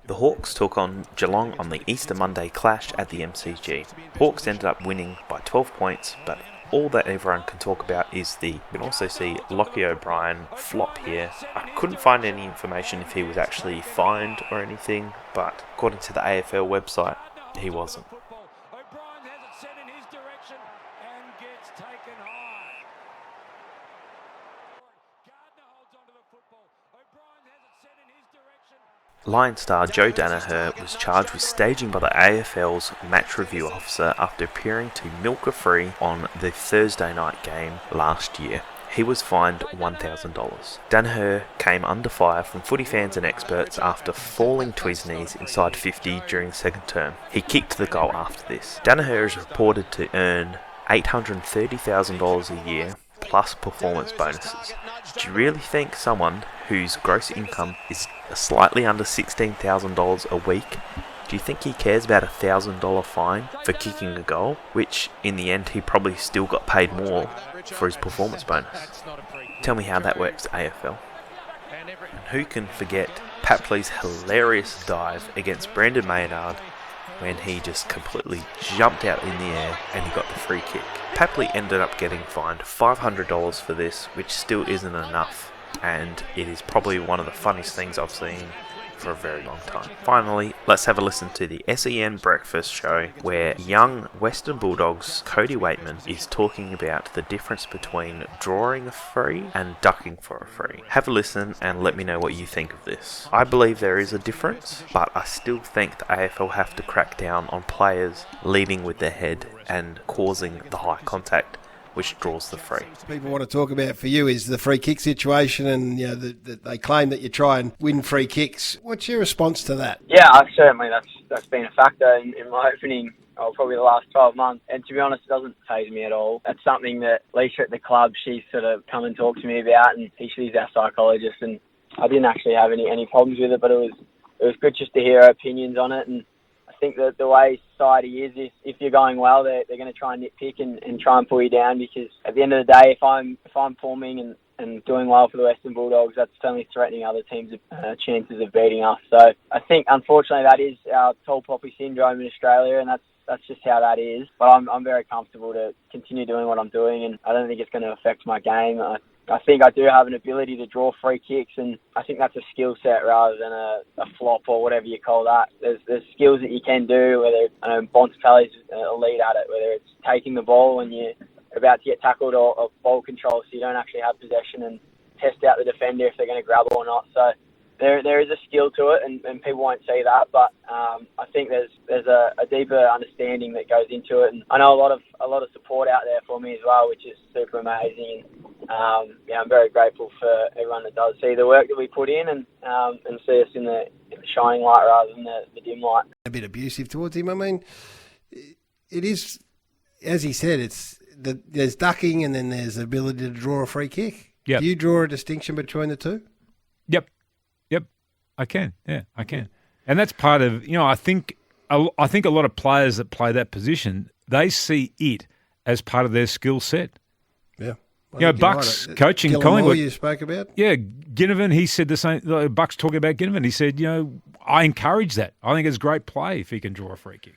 The Hawks took on Geelong on the Easter Monday clash at the MCG. Hawks ended up winning by 12 points, but all that everyone can talk about is you can also see Lochie O'Brien flop here. I couldn't find any information if he was actually fined or anything, but according to the AFL website, he wasn't. Lion star Joe Daniher was charged with staging by the AFL's match review officer after appearing to milk a free on the Thursday night game last year. He was fined $1,000. Daniher came under fire from footy fans and experts after falling to his knees inside 50 during the second term. He kicked the goal after this. Daniher is reported to earn $830,000 a year plus performance bonuses. Do you really think someone whose gross income is slightly under $16,000 a week, do you think he cares about a $1,000 fine for kicking a goal, which in the end he probably still got paid more for his performance bonus? Tell me how that works, AFL. And who can forget Papley's hilarious dive against Brandon Maynard when he just completely jumped out in the air and he got the free kick. Papley ended up getting fined $500 for this, which still isn't enough, and it is probably one of the funniest things I've seen for a very long time. Finally, let's have a listen to the SEN Breakfast Show, where young Western Bulldogs Cody Weightman is talking about the difference between drawing a free and ducking for a free. Have a listen and let me know what you think of this. I believe there is a difference, but I still think the AFL have to crack down on players leading with their head and causing the high contact, which draws the free. People want to talk about for you is the free kick situation, and they claim that you try and win free kicks. What's your response to that? Yeah, certainly that's been a factor in my opening, probably the last 12 months. And to be honest, it doesn't faze me at all. That's something that Lisa at the club, she's sort of come and talked to me about, and she's our psychologist, and I didn't actually have any problems with it, but it was good just to hear her opinions on it. And I think that the way society is, if you're going well, they're going to try and nitpick and try and pull you down, because at the end of the day, if I'm performing and doing well for the Western Bulldogs, that's certainly threatening other teams' chances of beating us. So I think, unfortunately, that is our tall poppy syndrome in Australia, and that's just how that is. But I'm very comfortable to continue doing what I'm doing, and I don't think it's going to affect my game. I think I do have an ability to draw free kicks, and I think that's a skill set rather than a flop or whatever you call that. There's skills that you can do, whether Bontempelli's elite at it, whether it's taking the ball when you're about to get tackled, or ball control so you don't actually have possession, and test out the defender if they're going to grab it or not. So there is a skill to it, and people won't see that, but I think there's a deeper understanding that goes into it, and I know a lot of support out there for me as well, which is super amazing. I'm very grateful for everyone that does see the work that we put in and see us in the shining light rather than the dim light. A bit abusive towards him. I mean, it is, as he said, there's ducking and then there's the ability to draw a free kick. Yep. Do you draw a distinction between the two? Yep, I can. Yeah, I can. And that's part of, I think a lot of players that play that position, they see it as part of their skill set. Yeah. Bucks right. coaching Gilmore Collingwood. You spoke about? Yeah, Ginnivan, he said the same. Bucks talking about Ginnivan. He said, I encourage that. I think it's great play if he can draw a free kick.